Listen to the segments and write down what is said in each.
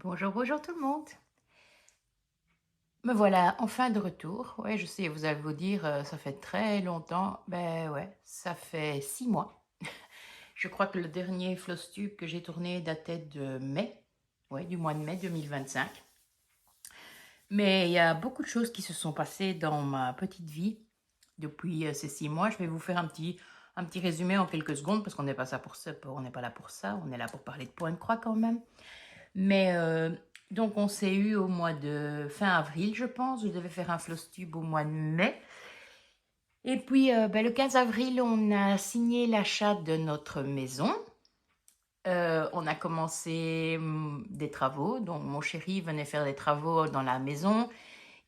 Bonjour, bonjour tout le monde. Me voilà enfin de retour. Ouais, je sais, vous allez vous dire, ça fait très longtemps. Ben ouais, ça fait 6 mois. Je crois que le dernier Flostube que j'ai tourné datait de mai. Ouais, du mois de mai 2025. Mais il y a beaucoup de choses qui se sont passées dans ma petite vie depuis ces 6 mois. Je vais vous faire un petit résumé en quelques secondes parce qu'on n'est pas ça pour ça, on n'est pas là pour ça. On est là pour parler de Point de Croix quand même. Mais donc on s'est eu au mois de fin avril, je pense. Je devais faire un Flostube au mois de mai. Et puis le 15 avril, on a signé l'achat de notre maison. On a commencé des travaux. Donc mon chéri venait faire des travaux dans la maison.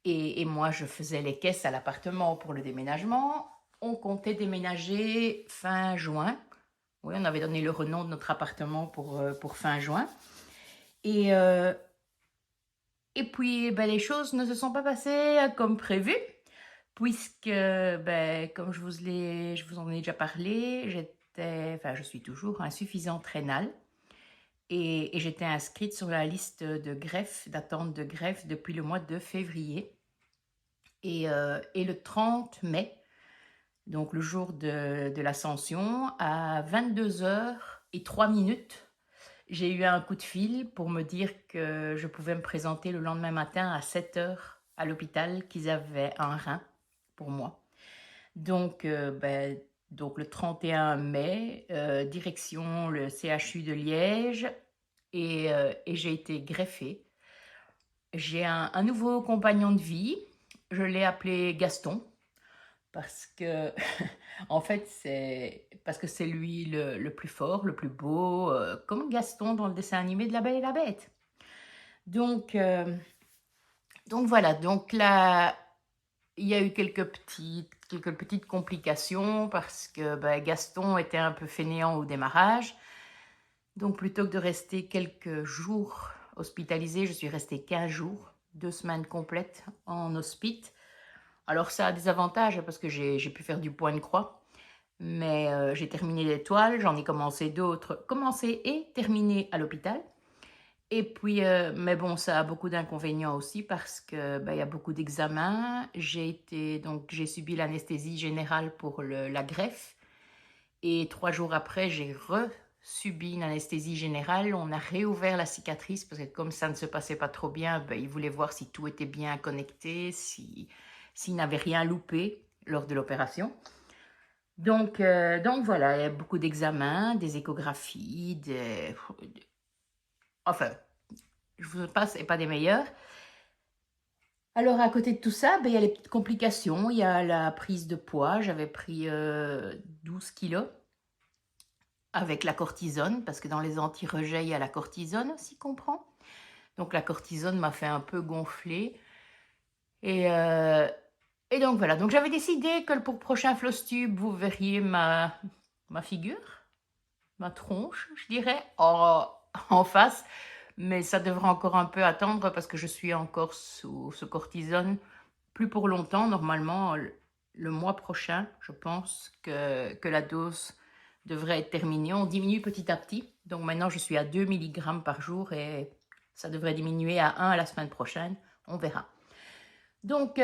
Et moi, je faisais les caisses à l'appartement pour le déménagement. On comptait déménager fin juin. Oui, on avait donné le renom de notre appartement pour fin juin. Et, euh, Et puis, les choses ne se sont pas passées comme prévu, puisque, comme je vous en ai déjà parlé, je suis toujours insuffisante rénale et j'étais inscrite sur la liste de greffe, d'attente de greffe depuis le mois de février. Et le 30 mai, donc le jour de l'ascension, à 22h03, j'ai eu un coup de fil pour me dire que je pouvais me présenter le lendemain matin à 7h à l'hôpital, qu'ils avaient un rein pour moi. Donc, donc le 31 mai, direction le CHU de Liège et j'ai été greffée. J'ai un nouveau compagnon de vie, je l'ai appelé Gaston parce que en fait c'est lui le plus fort, le plus beau, comme Gaston dans le dessin animé de La Belle et la Bête. Donc, euh, donc voilà, donc là, il y a eu quelques petites complications parce que Gaston était un peu fainéant au démarrage. Donc plutôt que de rester quelques jours hospitalisé, je suis restée 15 jours, 2 semaines complètes en hospice. Alors ça a des avantages parce que j'ai pu faire du point de croix. Mais j'ai terminé l'étoile, j'en ai commencé d'autres, commencé et terminé à l'hôpital. Et puis, mais bon, ça a beaucoup d'inconvénients aussi parce que il y a beaucoup d'examens. J'ai subi l'anesthésie générale pour la greffe. Et 3 jours après, j'ai subi une anesthésie générale. On a réouvert la cicatrice parce que comme ça ne se passait pas trop bien, ils voulaient voir si tout était bien connecté, s'ils n'avaient rien loupé lors de l'opération. Donc voilà, il y a beaucoup d'examens, des échographies, enfin, je vous passe, et pas des meilleurs. Alors à côté de tout ça, il y a les petites complications, il y a la prise de poids, j'avais pris 12 kilos avec la cortisone, parce que dans les anti-rejets, il y a la cortisone aussi qu'on prend. Donc la cortisone m'a fait un peu gonfler. Et, euh, et donc voilà, donc j'avais décidé que pour le prochain Flostube, vous verriez ma figure, ma tronche, je dirais, en face. Mais ça devrait encore un peu attendre parce que je suis encore sous ce cortisone. Plus pour longtemps, normalement, le mois prochain, je pense que la dose devrait être terminée. On diminue petit à petit. Donc maintenant, je suis à 2 mg par jour et ça devrait diminuer à 1 la semaine prochaine. On verra. Donc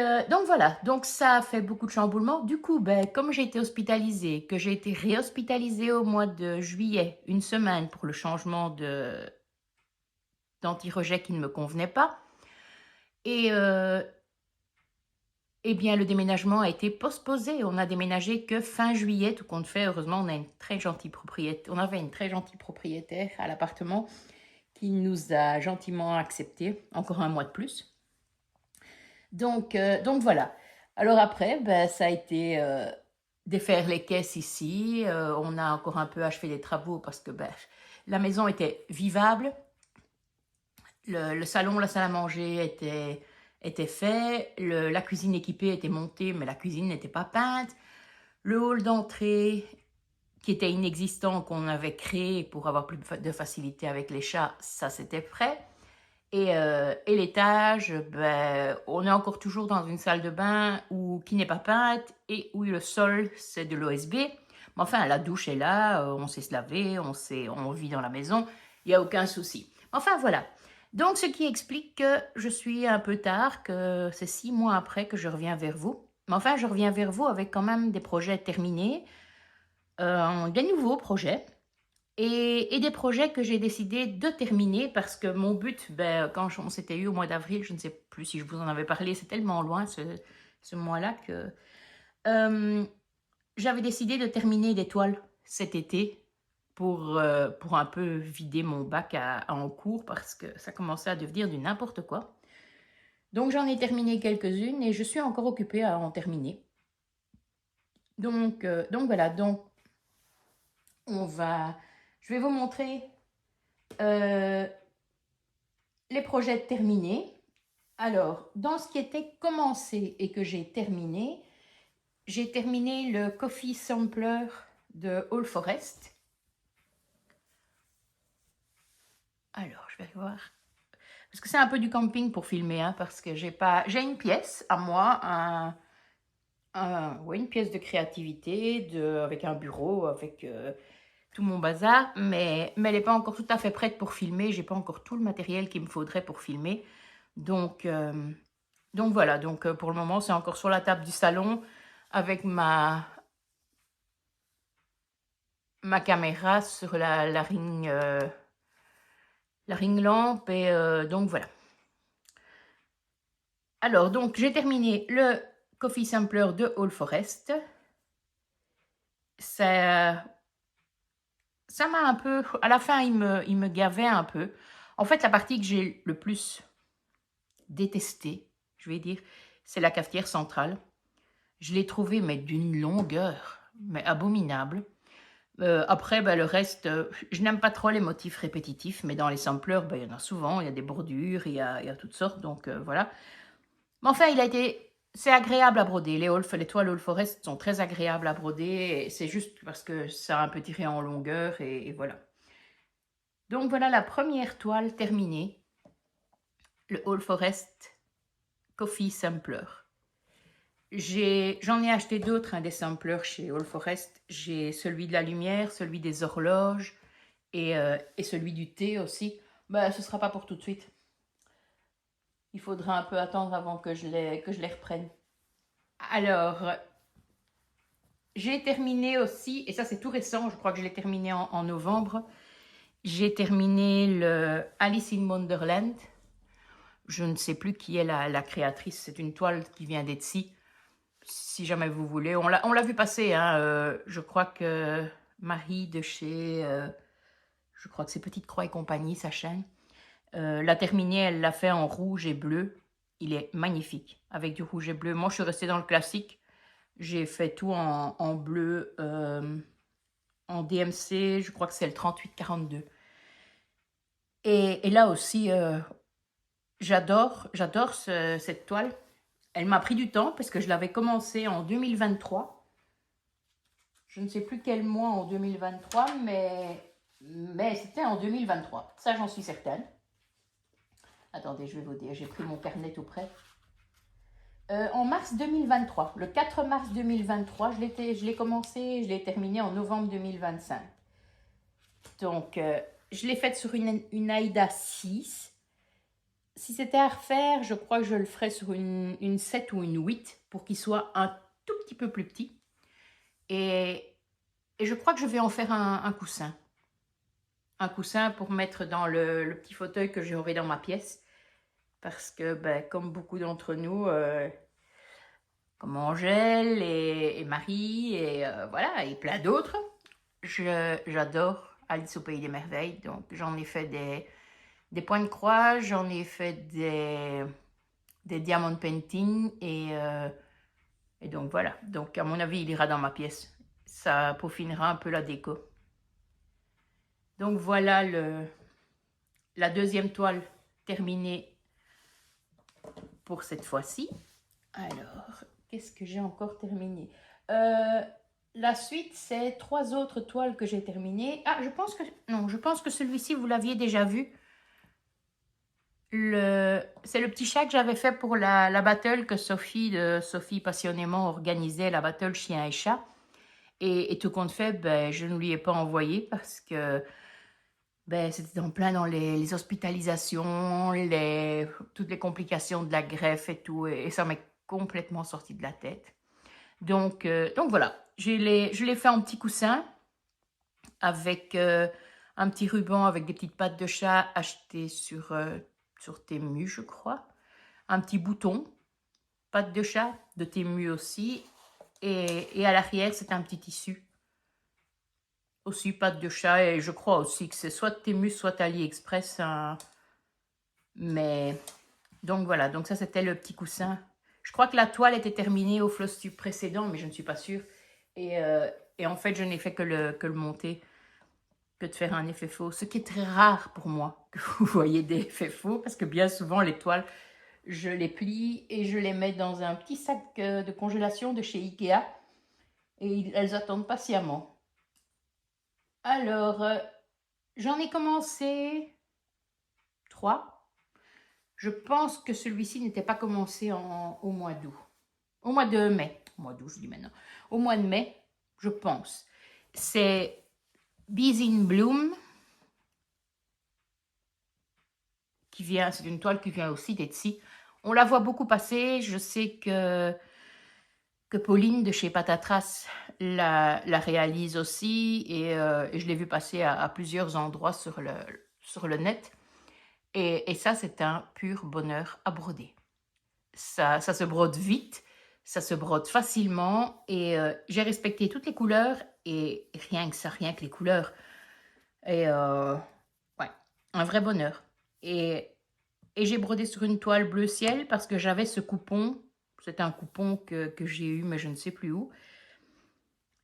voilà, donc ça a fait beaucoup de chamboulements. Du coup, comme j'ai été hospitalisée, que j'ai été réhospitalisée au mois de juillet, une semaine pour le changement d'anti-rejet qui ne me convenait pas, et eh bien le déménagement a été postposé. On a déménagé que fin juillet, tout compte fait. Heureusement, on avait une très gentille propriétaire à l'appartement qui nous a gentiment accepté encore un mois de plus. Donc voilà. Alors après, ça a été défaire les caisses ici. On a encore un peu achevé les travaux parce que la maison était vivable. Le salon, la salle à manger était fait. La cuisine équipée était montée, mais la cuisine n'était pas peinte. Le hall d'entrée, qui était inexistant, qu'on avait créé pour avoir plus de facilité avec les chats, ça c'était prêt. Et l'étage, on est encore toujours dans une salle de bain qui n'est pas peinte et où le sol, c'est de l'OSB. Mais enfin, la douche est là, on sait se laver, on vit dans la maison, il n'y a aucun souci. Enfin, voilà. Donc, ce qui explique que je suis un peu tard, que c'est 6 mois après que je reviens vers vous. Mais enfin, je reviens vers vous avec quand même des projets terminés, des nouveaux projets et des projets que j'ai décidé de terminer parce que mon but, ben, quand on s'était eu au mois d'avril, je ne sais plus si je vous en avais parlé, c'est tellement loin ce mois-là que j'avais décidé de terminer des toiles cet été pour un peu vider mon bac en cours parce que ça commençait à devenir du n'importe quoi. Donc j'en ai terminé quelques-unes et je suis encore occupée à en terminer. Donc voilà, donc je vais vous montrer euh, les projets terminés. Alors, dans ce qui était commencé et que j'ai terminé le Coffee Sampler de All Forest. Alors, je vais voir. Parce que c'est un peu du camping pour filmer, hein, parce que j'ai une pièce à moi, ouais, une pièce de créativité, avec un bureau, avec tout mon bazar, mais elle n'est pas encore tout à fait prête pour filmer. J'ai pas encore tout le matériel qu'il me faudrait pour filmer. Donc, voilà, donc pour le moment, c'est encore sur la table du salon avec ma caméra sur la ring lampe et donc voilà. Alors, donc, j'ai terminé le Coffee Sampler de All Forest. Ça m'a un peu... À la fin, il me gavait un peu. En fait, la partie que j'ai le plus détestée, je vais dire, c'est la cafetière centrale. Je l'ai trouvée, mais d'une longueur, mais abominable. Après, ben, le reste, je n'aime pas trop les motifs répétitifs, mais dans les sampleurs, ben, il y en a souvent. Il y a des bordures, il y a toutes sortes, donc voilà. Mais enfin, c'est agréable à broder. Les toiles All Forest sont très agréables à broder. C'est juste parce que ça a un peu tiré en longueur et voilà. Donc voilà la première toile terminée. Le All Forest Coffee Sampler. J'en ai acheté d'autres, hein, des sampleurs chez All Forest. J'ai celui de la lumière, celui des horloges et celui du thé aussi. Ben, ce ne sera pas pour tout de suite. Il faudra un peu attendre avant que je les reprenne. Alors, j'ai terminé aussi, et ça c'est tout récent, je crois que je l'ai terminé en novembre. J'ai terminé le Alice in Wonderland. Je ne sais plus qui est la créatrice, c'est une toile qui vient d'Etsy. Si jamais vous voulez, on l'a vu passer, hein, je crois que Marie de chez, je crois que c'est Petite Croix et compagnie, sa chaîne, l'a terminé, elle l'a fait en rouge et bleu. Il est magnifique, avec du rouge et bleu. Moi, je suis restée dans le classique. J'ai fait tout en bleu, en DMC, je crois que c'est le 3842. Et là aussi, j'adore cette toile. Elle m'a pris du temps parce que je l'avais commencé en 2023. Je ne sais plus quel mois en 2023, mais c'était en 2023. Ça, j'en suis certaine. Attendez, je vais vous dire, j'ai pris mon carnet tout près. En mars 2023, le 4 mars 2023, je l'ai commencé, je l'ai terminé en novembre 2025. Donc, je l'ai faite sur une Aida 6. Si c'était à refaire, je crois que je le ferais sur une 7 ou une 8 pour qu'il soit un tout petit peu plus petit. Et je crois que je vais en faire un coussin. Un coussin pour mettre dans le petit fauteuil que j'aurai dans ma pièce. Parce que, ben, comme beaucoup d'entre nous, comme Angèle et Marie et voilà, et plein d'autres, j'adore Alice au Pays des Merveilles. Donc, j'en ai fait des points de croix, j'en ai fait des diamond painting et donc voilà. Donc, à mon avis, il ira dans ma pièce. Ça peaufinera un peu la déco. Donc, voilà la deuxième toile terminée pour cette fois-ci. Alors, qu'est-ce que j'ai encore terminé? La suite, c'est 3 autres toiles que j'ai terminées. Ah, je pense que celui-ci, vous l'aviez déjà vu. C'est le petit chat que j'avais fait pour la battle que Sophie passionnément organisait, la battle chien et chat. Et tout compte fait, ben, je ne lui ai pas envoyé parce que ben, c'était en plein dans les hospitalisations, toutes les complications de la greffe et tout, et ça m'est complètement sorti de la tête. Donc voilà, je l'ai fait en petit coussin avec un petit ruban avec des petites pattes de chat achetées sur Temu, je crois. Un petit bouton, pattes de chat, de Temu aussi. Et à l'arrière, c'est un petit tissu. Aussi pattes de chat, et je crois aussi que c'est soit Temu, soit AliExpress. Mais donc voilà, donc ça c'était le petit coussin. Je crois que la toile était terminée au floss tube précédent, mais je ne suis pas sûre. Et, euh, et en fait, je n'ai fait que le monter, que de faire un effet faux. Ce qui est très rare pour moi, que vous voyez des effets faux, parce que bien souvent, les toiles, je les plie et je les mets dans un petit sac de congélation de chez Ikea. Et elles attendent patiemment. Alors, j'en ai commencé 3. Je pense que celui-ci n'était pas commencé au mois d'août. Au mois de mai. Au mois d'août, je dis maintenant. Au mois de mai, je pense. C'est Bees in Bloom. C'est une toile qui vient aussi d'Etsy. On la voit beaucoup passer. Je sais que Pauline de chez Patatras la réalise aussi. Et je l'ai vu passer à plusieurs endroits sur le net. Et ça, c'est un pur bonheur à broder. Ça se brode vite, ça se brode facilement. Et j'ai respecté toutes les couleurs. Et rien que les couleurs. Et ouais, un vrai bonheur. Et j'ai brodé sur une toile bleu ciel parce que j'avais ce coupon. C'était un coupon que j'ai eu, mais je ne sais plus où.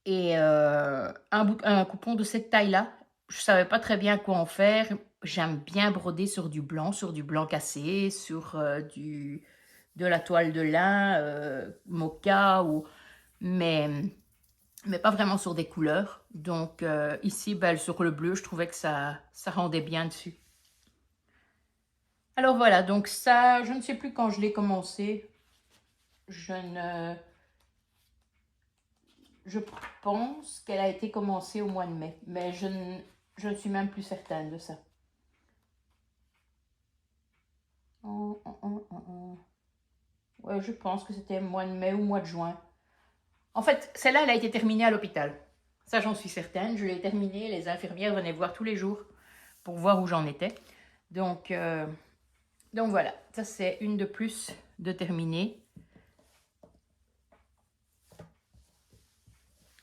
Et un coupon de cette taille-là. Je ne savais pas très bien quoi en faire. J'aime bien broder sur du blanc cassé, sur de la toile de lin, mocha, mais pas vraiment sur des couleurs. Donc ici, ben, sur le bleu, je trouvais que ça rendait bien dessus. Alors voilà, donc ça, je ne sais plus quand je l'ai commencé. Je pense qu'elle a été commencée au mois de mai, mais je ne suis même plus certaine de ça. Ouais, je pense que c'était mois de mai ou mois de juin. En fait, celle-là, elle a été terminée à l'hôpital. Ça, j'en suis certaine. Je l'ai terminée. Les infirmières venaient voir tous les jours pour voir où j'en étais. Donc voilà, ça c'est une de plus de terminée.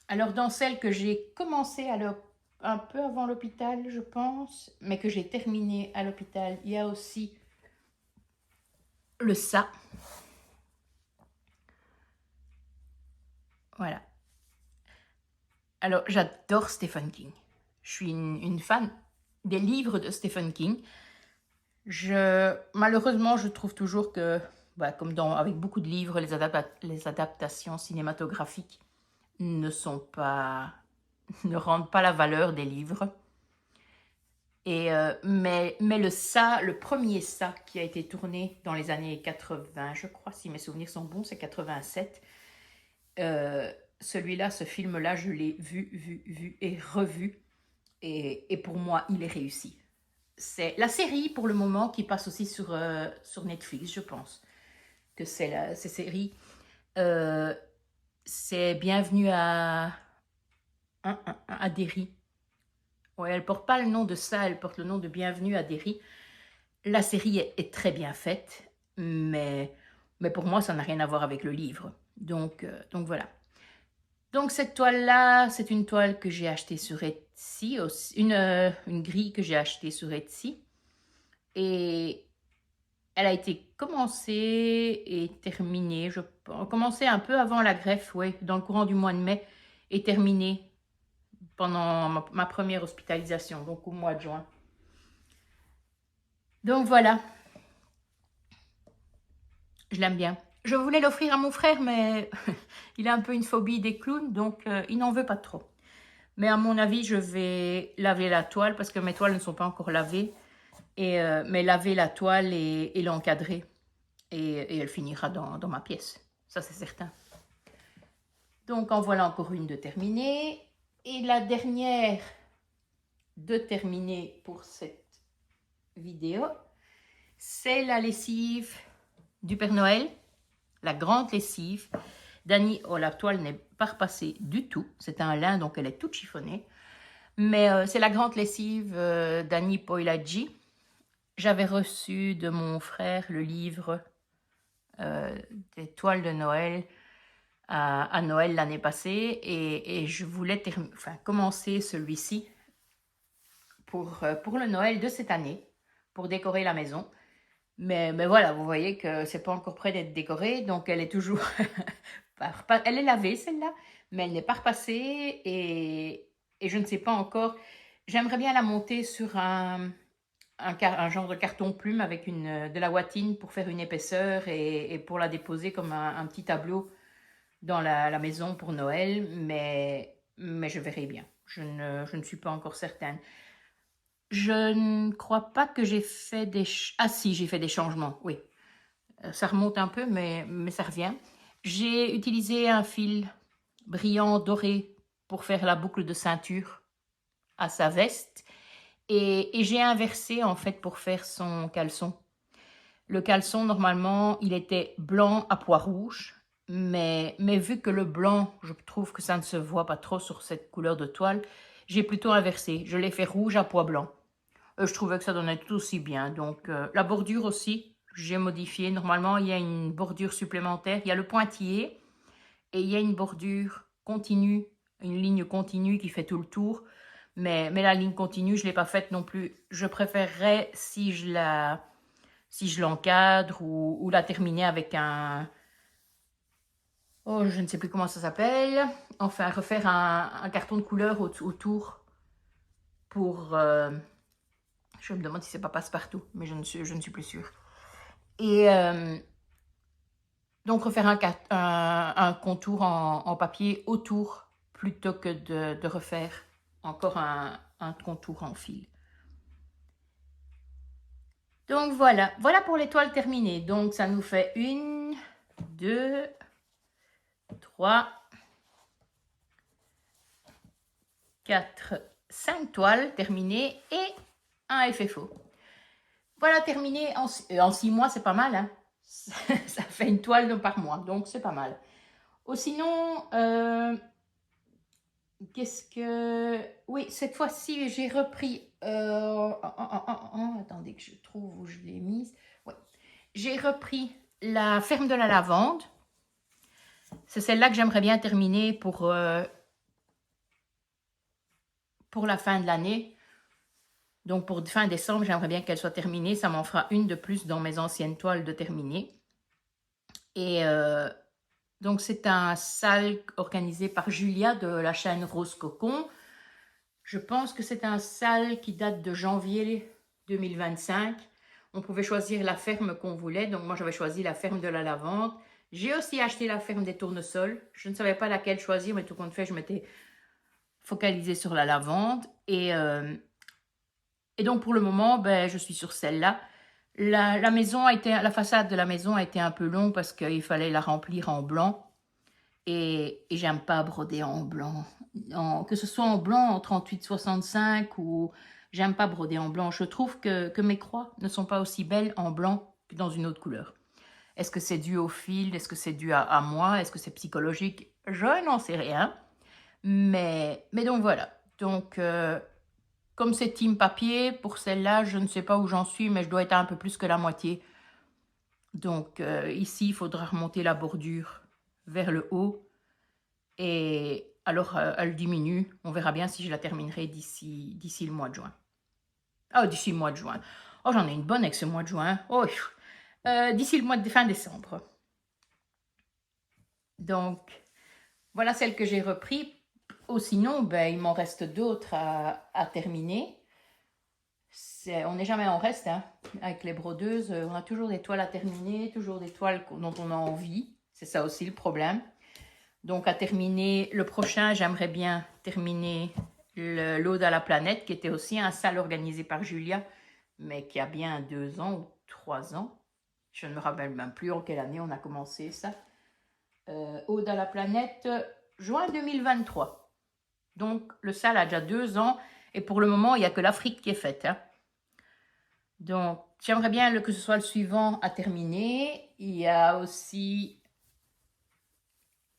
Alors dans celle que j'ai commencé un peu avant l'hôpital, je pense, mais que j'ai terminée à l'hôpital, il y a aussi le ça. Voilà. Alors j'adore Stephen King. Je suis une fan des livres de Stephen King. Malheureusement, je trouve toujours que, bah, comme avec beaucoup de livres, les adaptations cinématographiques ne rendent pas la valeur des livres. Mais le premier ça qui a été tourné dans les années 80, je crois, si mes souvenirs sont bons, c'est 87. Celui-là, ce film-là, je l'ai vu et revu. Et pour moi, il est réussi. C'est la série, pour le moment, qui passe aussi sur Netflix, je pense. Que c'est cette série. C'est Bienvenue à Derry. Ouais, elle porte pas le nom de ça, elle porte le nom de Bienvenue à Derry. La série est très bien faite, mais pour moi, ça n'a rien à voir avec le livre. Donc voilà. Donc cette toile-là, c'est une toile que j'ai achetée sur Etsy, une grille que j'ai achetée sur Etsy. Et elle a été commencée et terminée, je pense. Commencée un peu avant la greffe, oui, dans le courant du mois de mai, et terminée pendant ma première hospitalisation, donc au mois de juin. Donc voilà, je l'aime bien. Je voulais l'offrir à mon frère, mais il a un peu une phobie des clowns, donc il n'en veut pas trop. Mais à mon avis, je vais laver la toile, parce que mes toiles ne sont pas encore lavées. Mais laver la toile et l'encadrer. Et elle finira dans ma pièce. Ça, c'est certain. Donc, en voilà encore une de terminée. Et la dernière de terminer pour cette vidéo, c'est la lessive du Père Noël, la grande lessive. Dani, oh, la toile n'est pas repassée du tout. C'est un lin, donc elle est toute chiffonnée. Mais c'est la grande lessive d'Annie Poilaggi. J'avais reçu de mon frère le livre des toiles de Noël à Noël l'année passée. Et je voulais commencer celui-ci pour le Noël de cette année, pour décorer la maison. Mais voilà, vous voyez que c'est pas encore prêt d'être décoré, donc elle est toujours... elle est lavée celle-là, mais elle n'est pas repassée et je ne sais pas encore... J'aimerais bien la monter sur un genre de carton plume avec de la ouatine pour faire une épaisseur et pour la déposer comme un petit tableau dans la maison pour Noël, mais je verrai bien. Je ne suis pas encore certaine. Je ne crois pas que j'ai fait des... Ah si, j'ai fait des changements, oui. Ça remonte un peu, mais ça revient. J'ai utilisé un fil brillant doré pour faire la boucle de ceinture à sa veste. Et j'ai inversé en fait pour faire son caleçon. Le caleçon, normalement, il était blanc à pois rouge. Mais vu que le blanc, je trouve que ça ne se voit pas trop sur cette couleur de toile, j'ai plutôt inversé. Je l'ai fait rouge à pois blanc. Je trouvais que ça donnait tout aussi bien. Donc, la bordure aussi, j'ai modifié. Normalement, il y a une bordure supplémentaire. Il y a le pointillé et il y a une bordure continue, une ligne continue qui fait tout le tour. Mais la ligne continue, je ne l'ai pas faite non plus. Je préférerais si je l'encadre ou la terminer avec un... Oh, je ne sais plus comment ça s'appelle. Enfin, refaire un carton de couleur autour pour... je me demande si c'est pas passe-partout, mais je ne suis plus sûre. Et donc refaire un contour en papier autour plutôt que de refaire encore un contour en fil. Donc voilà pour les toiles terminées. Donc ça nous fait 1, 2, 3, 4, 5 toiles terminées et un FFO. Voilà, terminé en 6 mois, c'est pas mal, hein. Ça fait une toile par mois, donc c'est pas mal. Sinon, qu'est-ce que... Oui, cette fois-ci, j'ai repris... attendez que je trouve où je l'ai mise. Ouais. J'ai repris la ferme de la lavande. C'est celle-là que j'aimerais bien terminer pour la fin de l'année. Donc, pour fin décembre, j'aimerais bien qu'elle soit terminée. Ça m'en fera une de plus dans mes anciennes toiles de terminer. Et donc, c'est un sale organisé par Julia de la chaîne Rose Cocon. Je pense que c'est un sale qui date de janvier 2025. On pouvait choisir la ferme qu'on voulait. Donc, moi, j'avais choisi la ferme de la lavande. J'ai aussi acheté la ferme des tournesols. Je ne savais pas laquelle choisir, mais tout compte fait, je m'étais focalisée sur la lavande. Et donc, pour le moment, je suis sur celle-là. La façade de la maison a été un peu longue parce qu'il fallait la remplir en blanc. Et j'aime pas broder en blanc. Que ce soit en blanc en 38-65 ou... J'aime pas broder en blanc. Je trouve que mes croix ne sont pas aussi belles en blanc que dans une autre couleur. Est-ce que c'est dû au fil? Est-ce que c'est dû à moi? Est-ce que c'est psychologique? Je n'en sais rien. Mais donc voilà. Donc, comme c'est team papier, pour celle-là, je ne sais pas où j'en suis, mais je dois être un peu plus que la moitié. Donc, ici, il faudra remonter la bordure vers le haut. Et alors, elle diminue. On verra bien si je la terminerai d'ici le mois de juin. Oh, d'ici le mois de juin. Oh, j'en ai une bonne avec ce mois de juin. Oh, d'ici le mois de fin décembre. Donc, voilà celle que j'ai repris. Sinon, il m'en reste d'autres à terminer. On n'est jamais en reste, hein. Avec les brodeuses. On a toujours des toiles à terminer, toujours des toiles dont on a envie. C'est ça aussi le problème. Donc, à terminer, le prochain, j'aimerais bien terminer l'Ode à la planète, qui était aussi un sale organisé par Julia, mais qui a bien 2 ans ou 3 ans. Je ne me rappelle même plus en quelle année on a commencé ça. Ode à la planète, juin 2023. Donc, le sale a déjà 2 ans Et pour le moment, il n'y a que l'Afrique qui est faite, hein. Donc, j'aimerais bien que ce soit le suivant à terminer. Il y a aussi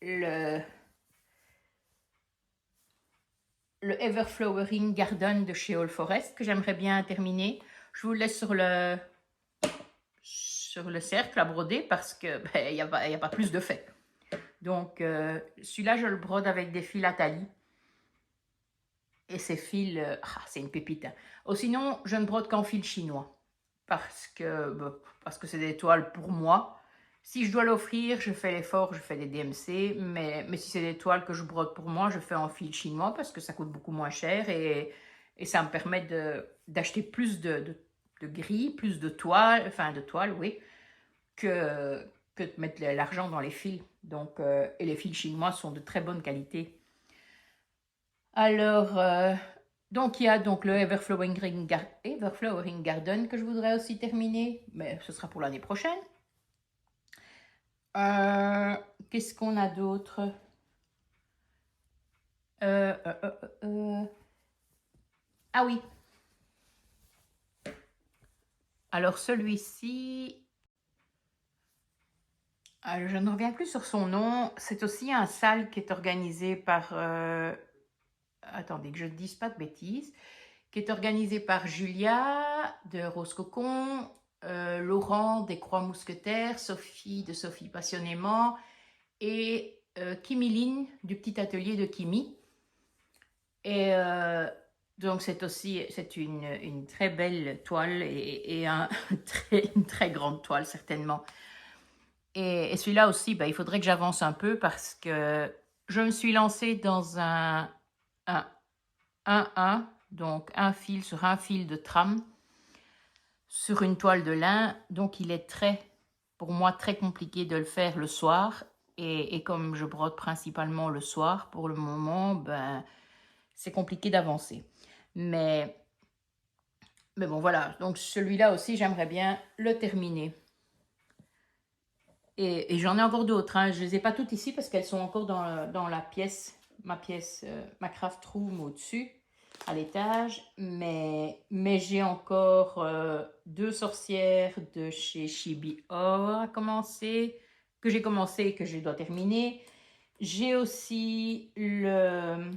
le Everflowering Garden de chez All Forest que j'aimerais bien terminer. Je vous le laisse sur le cercle à broder parce que il n'y a pas plus de fait. Donc, celui-là, je le brode avec des fils à talis. Et ces fils, c'est une pépite, hein. Oh, sinon, je ne brode qu'en fil chinois parce que c'est des toiles pour moi. Si je dois l'offrir, je fais l'effort, je fais des DMC, mais si c'est des toiles que je brode pour moi, je fais en fil chinois parce que ça coûte beaucoup moins cher et ça me permet d'acheter plus de gris, plus de toiles, oui, que de mettre l'argent dans les fils. Donc, et les fils chinois sont de très bonne qualité. Alors, donc il y a donc le Everflowering Garden que je voudrais aussi terminer, mais ce sera pour l'année prochaine. Qu'est-ce qu'on a d'autre? Ah oui. Alors celui-ci, je ne reviens plus sur son nom. C'est aussi un sal qui est organisé par... attendez que je ne dise pas de bêtises. Qui est organisé par Julia de Rose Cocon, Laurent des Croix Mousquetaires, Sophie de Sophie Passionnément et Kimiline du petit atelier de Kimi. Et donc c'est une très belle toile et une très grande toile certainement. Et celui-là aussi, il faudrait que j'avance un peu parce que je me suis lancée dans un 1-1, donc un fil sur un fil de trame sur une toile de lin. Donc il est pour moi très compliqué de le faire le soir. Et comme je brode principalement le soir, pour le moment, c'est compliqué d'avancer. Mais bon, voilà. Donc celui-là aussi, j'aimerais bien le terminer. Et j'en ai encore d'autres, hein. Je ne les ai pas toutes ici parce qu'elles sont encore dans la pièce, ma craft room au-dessus, à l'étage. Mais j'ai encore 2 sorcières de chez Chibi à commencer, que j'ai commencé et que je dois terminer. J'ai aussi le...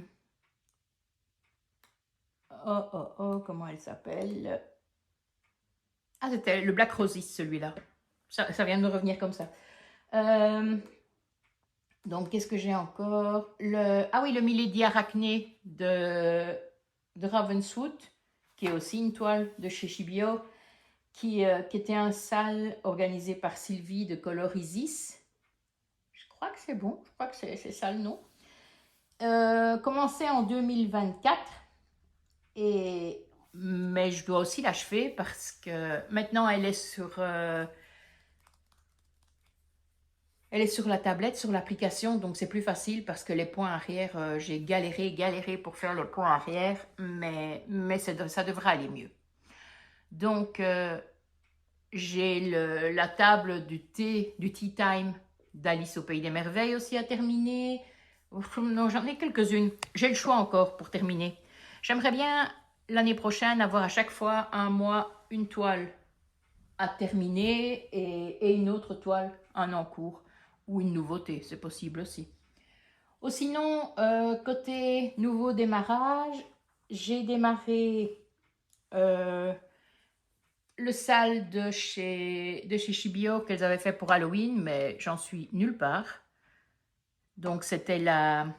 comment elle s'appelle? Ah, c'était le Black Roses, celui-là. Ça vient de me revenir comme ça. Donc, qu'est-ce que j'ai encore? Le Milady Arachné de Ravenswood, qui est aussi une toile de chez Shibio, qui était un sale organisé par Sylvie de Colorisis. Je crois que c'est bon, je crois que c'est ça le nom. Commencé en 2024, mais je dois aussi l'achever parce que maintenant elle est sur la tablette, sur l'application, donc c'est plus facile parce que les points arrière, j'ai galéré pour faire le point arrière, mais ça devrait aller mieux. Donc, j'ai la table du Tea Time d'Alice au Pays des Merveilles aussi à terminer. Non, j'en ai quelques-unes. J'ai le choix encore pour terminer. J'aimerais bien l'année prochaine avoir à chaque fois un mois une toile à terminer et une autre toile, un en cours. Ou une nouveauté, c'est possible aussi. Ou sinon, côté nouveau démarrage, j'ai démarré le sale de chez Shibio qu'elles avaient fait pour Halloween, mais j'en suis nulle part. Donc c'était la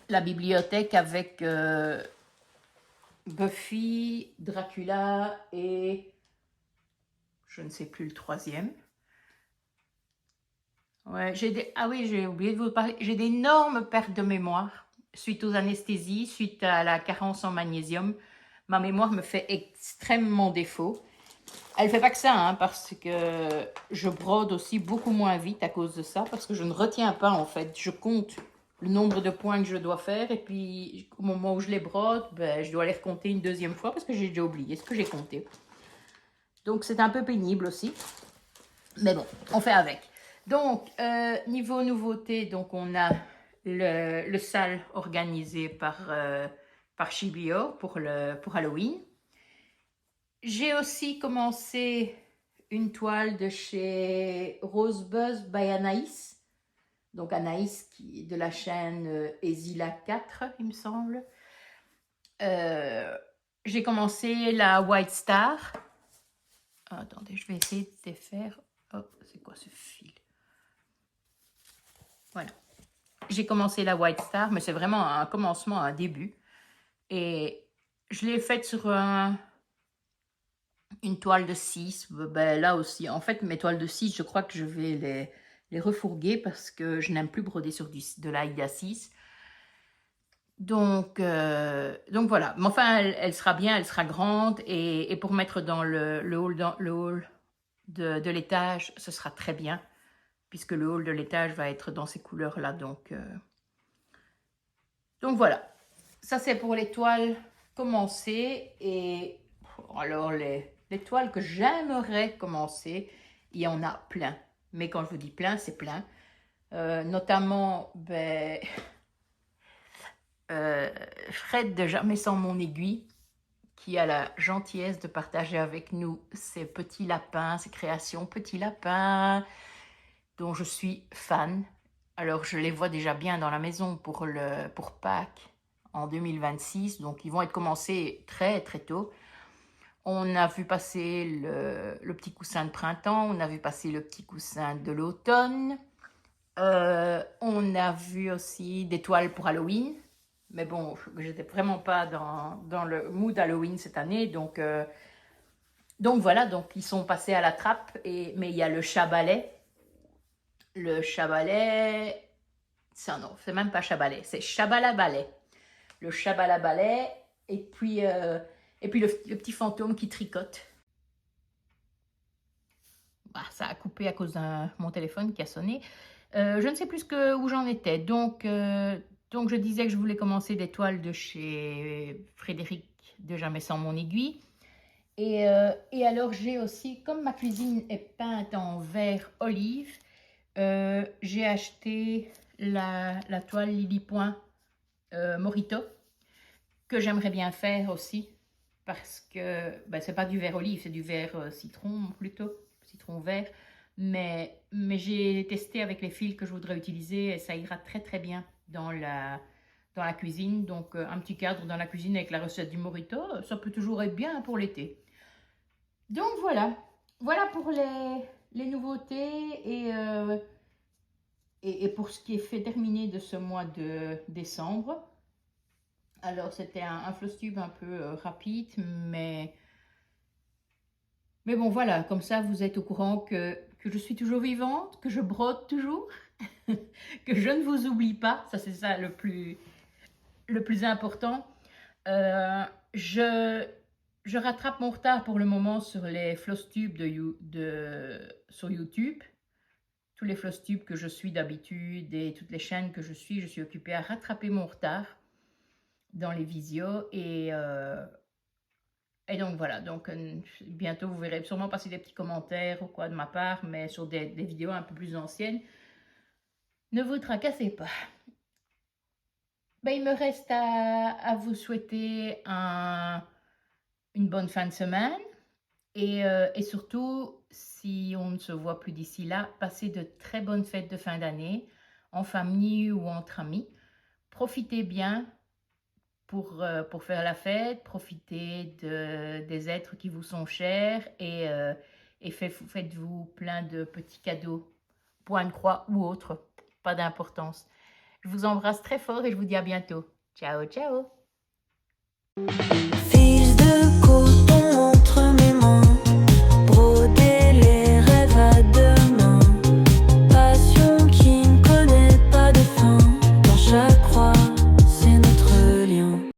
bibliothèque avec Buffy, Dracula et je ne sais plus le troisième. Ouais, ah oui, j'ai oublié de vous parler. J'ai d'énormes pertes de mémoire suite aux anesthésies, suite à la carence en magnésium. Ma mémoire me fait extrêmement défaut. Elle ne fait pas que ça, hein, parce que je brode aussi beaucoup moins vite à cause de ça, parce que je ne retiens pas en fait. Je compte le nombre de points que je dois faire et puis au moment où je les brode, je dois les recompter une deuxième fois parce que j'ai déjà oublié ce que j'ai compté. Donc c'est un peu pénible aussi. Mais bon, on fait avec. Donc, niveau nouveauté, donc on a le sale organisé par par Chibio pour Halloween. J'ai aussi commencé une toile de chez Rosebuzz by Anaïs. Donc Anaïs de la chaîne Ezila 4, il me semble. J'ai commencé la White Star. Attendez, je vais essayer de défaire. Oh, c'est quoi ce fil? Voilà. J'ai commencé la White Star, mais c'est vraiment un commencement, un début. Et je l'ai faite sur une toile de 6. Ben, là aussi, en fait, mes toiles de 6, je crois que je vais les refourguer parce que je n'aime plus broder sur de l'Aïda 6. Donc voilà. Mais enfin, elle sera bien, elle sera grande. Et pour mettre dans le hall de l'étage, ce sera très bien. Puisque le hall de l'étage va être dans ces couleurs-là. Donc voilà. Ça, c'est pour les toiles commencées. Et alors, les toiles que j'aimerais commencer, il y en a plein. Mais quand je vous dis plein, c'est plein. Notamment, Fred de Jamais sans mon aiguille, qui a la gentillesse de partager avec nous ses petits lapins, ses créations petits lapins, dont je suis fan. Alors, je les vois déjà bien dans la maison pour Pâques en 2026. Donc, ils vont être commencés très, très tôt. On a vu passer le petit coussin de printemps. On a vu passer le petit coussin de l'automne. On a vu aussi des toiles pour Halloween. Mais bon, je n'étais vraiment pas dans le mood Halloween cette année. Donc voilà, donc ils sont passés à la trappe. Mais il y a le Chabalet. Le Chabalet, ça non, c'est même pas Chabalet, c'est Chabalabalais. Le Chabalabalais, et puis le petit fantôme qui tricote. Bah, ça a coupé à cause de mon téléphone qui a sonné. Je ne sais plus où j'en étais. Donc je disais que je voulais commencer des toiles de chez Frédéric de Jamais sans mon aiguille. Et alors j'ai aussi, comme ma cuisine est peinte en vert olive, j'ai acheté la toile Lily Point Morito, que j'aimerais bien faire aussi, parce que c'est pas du vert olive, c'est du vert citron plutôt, citron vert. Mais j'ai testé avec les fils que je voudrais utiliser et ça ira très très bien dans la cuisine. Donc un petit cadre dans la cuisine avec la recette du Morito, ça peut toujours être bien pour l'été. Donc voilà pour les nouveautés et pour ce qui est fait terminer de ce mois de décembre. Alors c'était un floss tube un peu rapide, mais bon voilà, comme ça vous êtes au courant que je suis toujours vivante, que je brode toujours, que je ne vous oublie pas, ça c'est ça le plus important. Je rattrape mon retard pour le moment sur les floss tubes sur YouTube. Tous les floss tubes que je suis d'habitude et toutes les chaînes que je suis occupée à rattraper mon retard dans les visios. Et donc voilà, donc bientôt vous verrez sûrement passer des petits commentaires ou quoi de ma part, mais sur des vidéos un peu plus anciennes. Ne vous tracassez pas. Il me reste à vous souhaiter une bonne fin de semaine et surtout, si on ne se voit plus d'ici là, passez de très bonnes fêtes de fin d'année en famille ou entre amis. Profitez bien pour faire la fête, profitez des êtres qui vous sont chers et faites-vous plein de petits cadeaux, point de croix ou autre, pas d'importance. Je vous embrasse très fort et je vous dis à bientôt. Ciao, ciao! Fils de